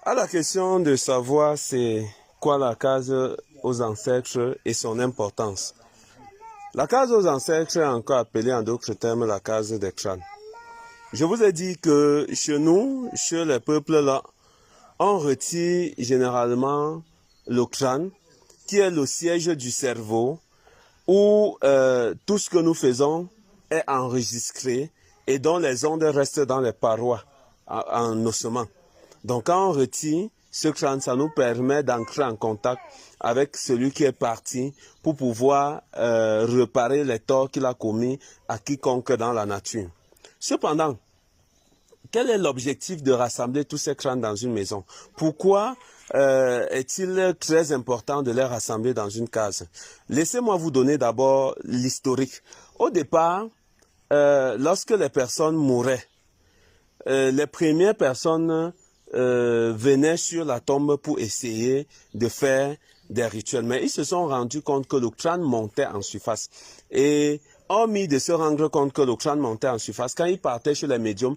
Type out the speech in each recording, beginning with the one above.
À la question de savoir c'est quoi la case aux ancêtres et son importance. La case aux ancêtres est encore appelée en d'autres termes la case des crânes. Je vous ai dit que chez nous, chez les peuples là, on retire généralement le crâne qui est le siège du cerveau où tout ce que nous faisons est enregistré et dont les ondes restent dans les parois en ossement. Donc quand on retire ce crâne, ça nous permet d'entrer en contact avec celui qui est parti pour pouvoir réparer les torts qu'il a commis à quiconque dans la nature. Cependant, quel est l'objectif de rassembler tous ces crânes dans une maison? Pourquoi est-il très important de les rassembler dans une case? Laissez-moi vous donner d'abord l'historique. Au départ, lorsque les personnes mouraient, les premières personnes venaient sur la tombe pour essayer de faire des rituels. Mais ils se sont rendus compte que le crâne montait en surface. Et hormis de se rendre compte que le crâne montait en surface, quand ils partaient chez les médiums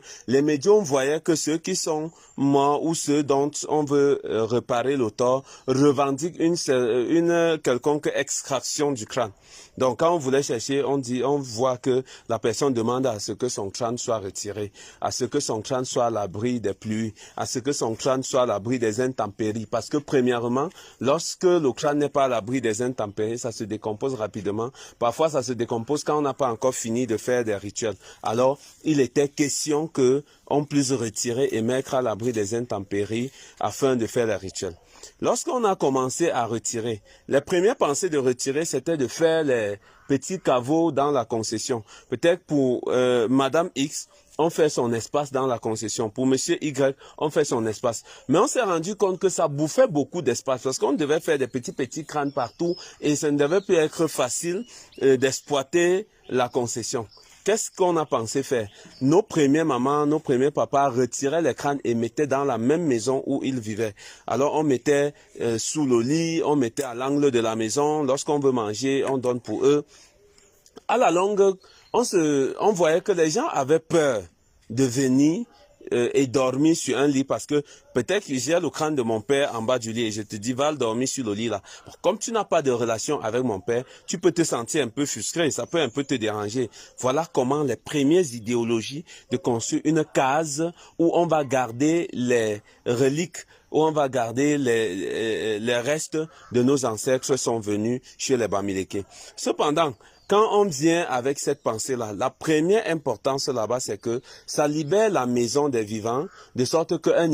voyaient que ceux qui sont morts ou ceux dont on veut réparer le tort revendiquent une quelconque extraction du crâne. Donc quand on voulait chercher, on voit que la personne demande à ce que son crâne soit retiré, à ce que son crâne soit à l'abri des pluies, à ce que son crâne soit à l'abri des intempéries. Parce que premièrement, lorsque le crâne n'est pas à l'abri des intempéries, ça se décompose rapidement. Parfois, ça se décompose quand on n'a pas encore fini de faire des rituels. Alors, il était question que on puisse retirer et mettre à l'abri des intempéries afin de faire les rituels. Lorsqu'on a commencé à retirer, les premières pensées de retirer, c'était de faire les petits caveaux dans la concession. Peut-être pour Madame X, on fait son espace dans la concession. Pour Monsieur Y, on fait son espace. Mais on s'est rendu compte que ça bouffait beaucoup d'espace parce qu'on devait faire des petits crânes partout et ça ne devait plus être facile d'exploiter la concession. Qu'est-ce qu'on a pensé faire? Nos premières mamans, nos premiers papas retiraient les crânes et mettaient dans la même maison où ils vivaient. Alors on mettait sous le lit, on mettait à l'angle de la maison. Lorsqu'on veut manger, on donne pour eux. À la longue, on voyait que les gens avaient peur de venir et dormir sur un lit parce que peut-être que j'ai le crâne de mon père en bas du lit et je te dis va dormir sur le lit là. Comme tu n'as pas de relation avec mon père, tu peux te sentir un peu frustré, ça peut un peu te déranger. Voilà comment les premières idéologies de construire une case où on va garder les reliques, où on va garder les restes de nos ancêtres sont venus chez les Bamileke. Cependant, quand on vient avec cette pensée-là, la première importance là-bas, c'est que ça libère la maison des vivants, de sorte qu'un